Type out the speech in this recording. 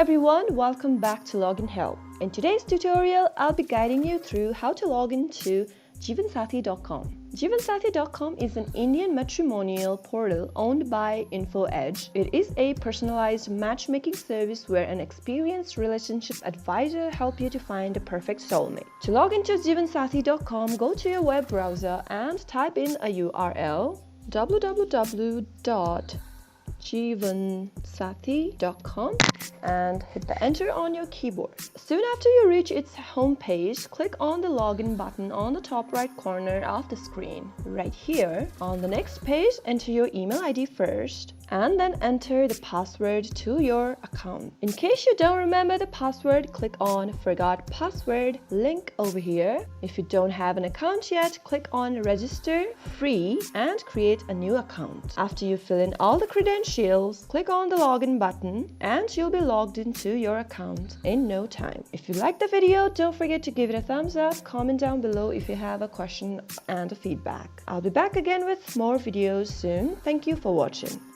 everyone, welcome back to Login Help. In today's tutorial, I'll be guiding you through how to log into jeevansathi.com. Jeevansathi.com is an Indian matrimonial portal owned by InfoEdge. It is a personalized matchmaking service where an experienced relationship advisor helps you to find the perfect soulmate. To log into jeevansathi.com, go to your web browser and type in a URL www.jeevansathi.com and hit the enter on your keyboard. Soon after you reach its home page, click on the login button on the top right corner of the screen. Right here, on the next page, enter your email ID first and then enter the password to your account. In case you don't remember the password, click on Forgot Password link over here. If you don't have an account yet, click on Register Free and create a new account. After you fill in all the credentials, click on the login button and you'll be logged into your account in no time. If you like the video, don't forget to give it a thumbs up, comment down below if you have a question and a feedback. I'll be back again with more videos soon. Thank you for watching.